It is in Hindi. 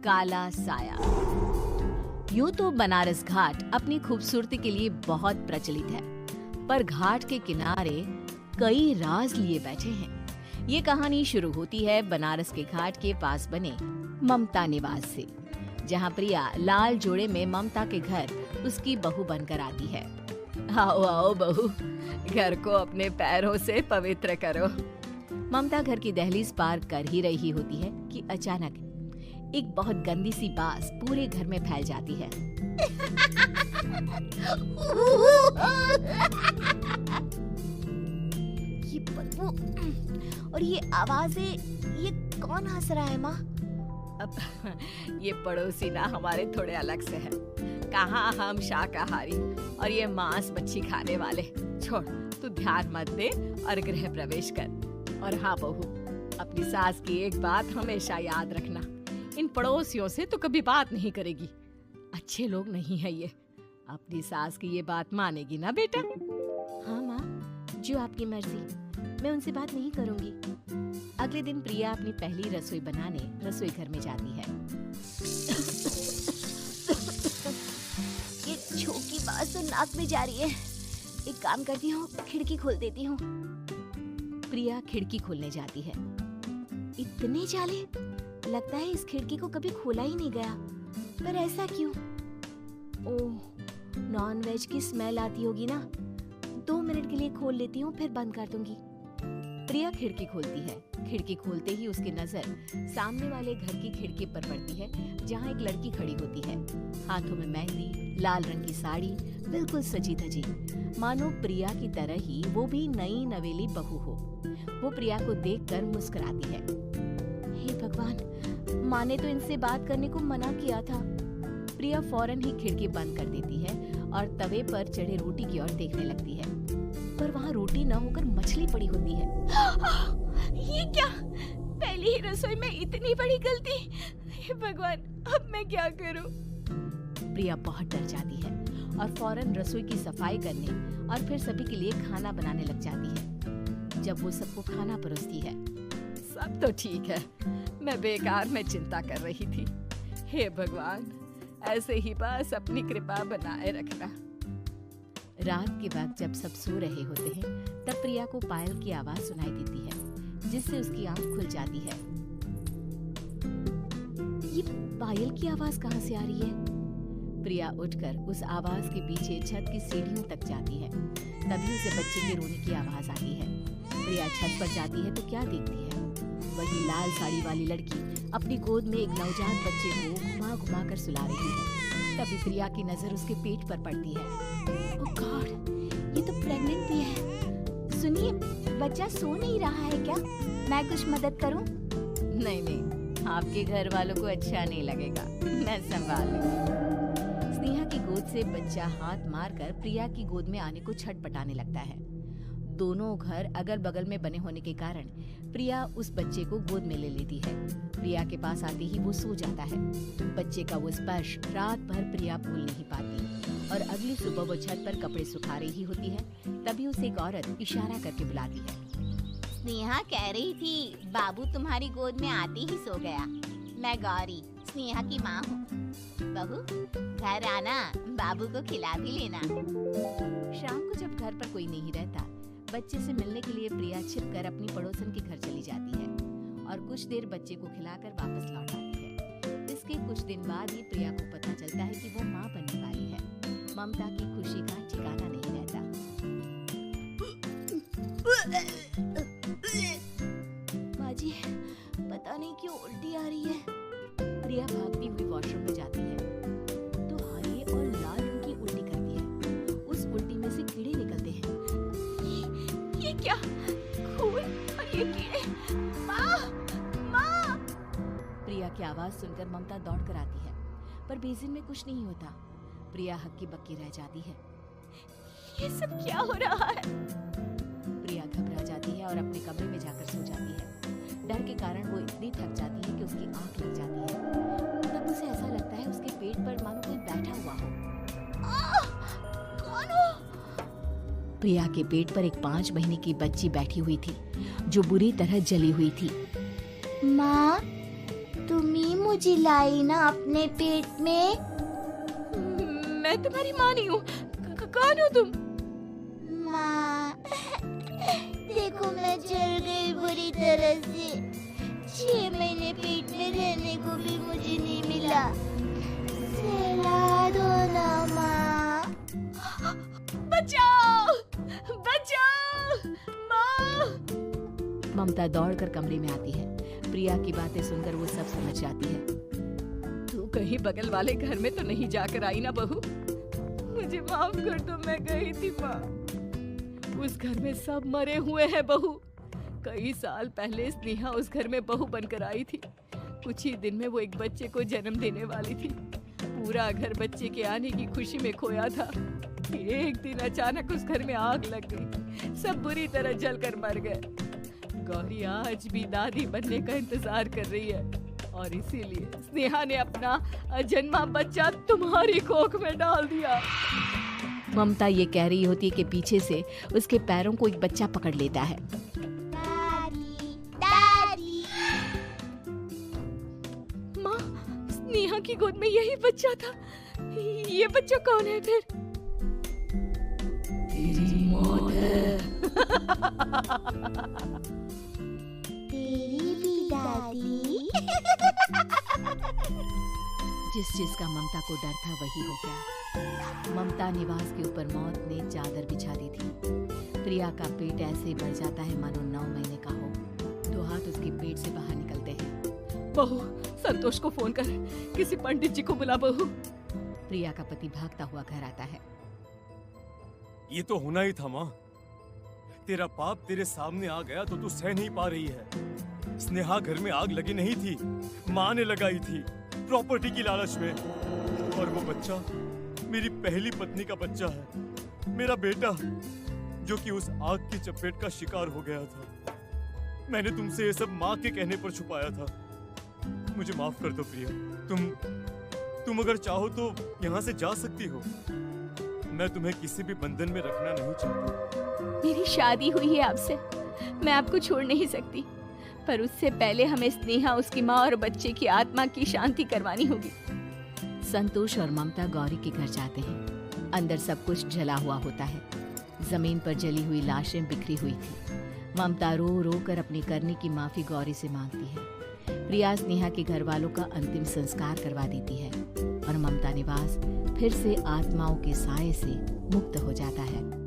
काला साया। यूं तो बनारस घाट अपनी खूबसूरती के लिए बहुत प्रचलित है, पर घाट के किनारे कई राज लिए बैठे हैं। ये कहानी शुरू होती है बनारस के घाट के पास बने ममता निवास से, जहाँ प्रिया लाल जोड़े में ममता के घर उसकी बहू बनकर आती है। आओ आओ बहू, घर को अपने पैरों से पवित्र करो। ममता घर की दहलीज पार कर ही रही होती है कि अचानक एक बहुत गंदी सी बास पूरे घर में फैल जाती है। ये बदबू और ये आवाजें, ये कौन हंस रहा है माँ? अब ये पड़ोसी ना हमारे थोड़े अलग से है। कहाँ हम शाकाहारी और ये मांस मच्छी खाने वाले। छोड़, तू ध्यान मत दे और गृह प्रवेश कर। और हाँ बहू, अपनी सास की एक बात हमेशा याद रखना, इन पड़ोसियों से तो कभी बात नहीं करेगी। अच्छे लोग नहीं है ये। अपनी सास की ये बात मानेगी ना बेटा? हाँ माँ, जो आपकी मर्जी, मैं उनसे बात नहीं करूंगी। अगले दिन प्रिया अपनी पहली रसोई बनाने रसोई घर में जाती है। ये छोकी बात तो नाक में जा रही है। एक काम करती हूँ, खिड़की खोल देती हूँ। प्रिया खिड़की खोलने जाती है। इतने जाले, लगता है इस खिड़की को कभी खोला ही नहीं गया। पर ऐसा क्यों? ओह, नॉन वेज की स्मेल आती होगी ना। 2 मिनट के लिए खोल लेती हूँ, फिर बंद कर दूंगी। प्रिया खिड़की खोलती है। खिड़की खोलते ही उसकी नजर सामने वाले घर की खिड़की पर पड़ती है, जहाँ एक लड़की खड़ी होती है। हाथों में मेहंदी, लाल रंग की साड़ी, बिल्कुल सजी धजी, मानो प्रिया की तरह ही वो भी नई नवेली बहू हो। वो प्रिया को देखकर मुस्कुराती है। हे भगवान, माँ ने तो इनसे बात करने को मना किया था। प्रिया फौरन ही खिड़की बंद कर देती है और तवे पर चढ़े रोटी की ओर देखने लगती है, पर वहाँ रोटी न होकर मछली पड़ी होती है। ये क्या? पहली ही रसोई में इतनी बड़ी गलती। हे भगवान, अब मैं क्या करूं? प्रिया बहुत डर जाती है और फौरन रसोई की सफाई करने और फिर सभी के लिए खाना बनाने लग जाती है। जब वो सबको खाना परोसती है, सब तो ठीक है, मैं बेकार में चिंता कर रही थी। हे भगवान, ऐसे ही बस अपनी कृपा बनाए रखना। रात के वक्त जब सब सो रहे होते हैं, तब प्रिया को पायल की आवाज सुनाई देती है, जिससे उसकी आंख खुल जाती है। ये पायल की आवाज कहाँ से आ रही है? प्रिया उठकर उस आवाज के पीछे छत की सीढ़ियों तक जाती है। तभी उसे बच्चे के रोने की आवाज आती है। प्रिया छत पर जाती है तो क्या देखती है? वही लाल साड़ी वाली लड़की अपनी गोद में एक नवजात बच्चे को घुमा घुमा कर सुला रही है। तभी प्रिया की नजर उसके पेट पर पड़ती है। ओह गॉड, ये तो प्रेग्नेंट भी है। सुनिए, बच्चा सो नहीं रहा है क्या? मैं कुछ मदद करूं? नहीं नहीं, आपके घर वालों को अच्छा नहीं लगेगा, मैं संभाल लूंगी। स्नेहा की गोद से बच्चा हाथ मारकर प्रिया की गोद में आने को छटपटाने लगता है। दोनों घर अगल बगल में बने होने के कारण प्रिया उस बच्चे को गोद में ले लेती है। प्रिया के पास आते ही वो सो जाता है। बच्चे का वो स्पर्श रात भर प्रिया भूल नहीं पाती और अगली सुबह वो छत पर कपड़े सुखा रही होती है। तभी उसे एक औरत इशारा करके बुलाती है। स्नेहा कह रही थी बाबू तुम्हारी गोद में आते ही सो गया। मैं गौरी, स्नेहा की माँ हूँ। बहू, घर आना, बाबू को खिला भी लेना। शाम को जब घर पर कोई नहीं रहता, बच्चे से मिलने के लिए प्रिया छिपकर अपनी पड़ोसन के घर चली जाती है और कुछ देर बच्चे को खिलाकर वापस लौट आती है। इसके कुछ दिन बाद ही प्रिया को पता चलता है कि वो माँ बनने वाली है। ममता की खुशी का ठिकाना नहीं रहता। माँ जी, पता नहीं क्यों उल्टी आ रही है। प्रिया भागती हुई वॉशरूम में जाती है तो हरे और लाल रंग की उल्टी करती है। उस उल्टी में से कीड़े निकलते हैं। ये क्या? खून और ये कीड़े! माँ! माँ! प्रिया की आवाज सुनकर ममता दौड़ कर आती है, पर बेसिन में कुछ नहीं होता। प्रिया हक्की बक्की रह जाती है। ये सब क्या हो रहा है? प्रिया घबरा जाती है और अपने कमरे में जाकर सो जाती है। डर के कारण वो इतनी थक जाती है कि उसकी आंख लग जाती है। तब उसे ऐसा लगता है उसके पेट पर मानो कोई बैठा हुआ हो। कौन हो? प्रिया के पेट पर एक 5 महीने की बच्ची बैठी हुई थी, जो बुरी तरह जली हुई थी। माँ, तुम ही मुझे लाई ना अपने पेट में। मैं तुम्हारी माँ नहीं हूँ। कौन हो तुम? माँ, देखो मैं जल गई बुरी तरह से। 6 महीने पेट में रहने को भी मुझे नहीं मिला। सहला दो ना माँ। बचाओ, बचाओ, माँ। ममता दौड़कर कमरे में आती है। प्रिया की बातें सुनकर वो सब समझ जाती है। तू कहीं बगल वाले घर में तो नहीं जाकर आई ना बहू? मुझे माफ कर दो, मैं गई थी माँ। उस घर में सब मरे हुए हैं बहू। कई साल पहले स्नेहा उस घर में बहू बनकर आई थी। कुछ ही दिन में वो एक बच्चे को जन्म देने वाली थी। पूरा घर बच्चे के आने की खुशी में खोया था। एक दिन अचानक उस घर में आग लग गई। सब बुरी तरह जलकर मर गए। गौरी आज भी दादी बनने का इंतजार कर रही है और इसीलिए स्नेहा ने अपना अजन्मा बच्चा तुम्हारी कोख में डाल दिया। ममता ये कह रही होती है कि पीछे से उसके पैरों को एक बच्चा पकड़ लेता है। दादी, दादी। माँ, स्नेहा की गोद में यही बच्चा था। ये बच्चा कौन है फिर? तेरी मौत है। तेरी भी दादी। जिस चीज का ममता को डर था वही हो गया। ममता निवास के ऊपर मौत ने चादर बिछा दी थी। प्रिया का पेट ऐसे ही बढ़ जाता है मानो 9 महीने का हो। 2 हाथ उसके पेट से बाहर निकलते हैं। बहू, संतोष को फोन कर, किसी पंडित जी को बुला बहू। प्रिया का पति भागता हुआ घर आता है। ये तो होना ही था माँ। तेरा पाप तेरे सामने आ गया तो तू सह नहीं पा रही है। स्नेहा घर में आग लगी नहीं थी, माँ ने लगाई थी प्रॉपर्टी की लालच में। और वो बच्चा मेरी पहली पत्नी का बच्चा है, मेरा बेटा, जो कि उस आग की चपेट का शिकार हो गया था। मैंने तुमसे ये सब माँ के कहने पर छुपाया था। मुझे माफ कर दो प्रिया। तुम अगर चाहो तो यहाँ से जा सकती हो। मैं तुम्हें किसी भी बंधन में रखना नहीं चाहती। मेरी शादी हुई है आपसे, मैं आपको छोड़ नहीं सकती, पर उससे पहले हमें स्नेहा, उसकी माँ और बच्चे की आत्मा की शांति करवानी होगी। संतोष और ममता गौरी के घर जाते हैं। अंदर सब कुछ जला हुआ होता है। जमीन पर जली हुई लाशें बिखरी हुई थी। ममता रो रो कर अपने करने की माफी गौरी से मांगती है। प्रिया स्नेहा के घर वालों का अंतिम संस्कार करवा देती है और ममता निवास फिर से आत्माओं के साए से मुक्त हो जाता है।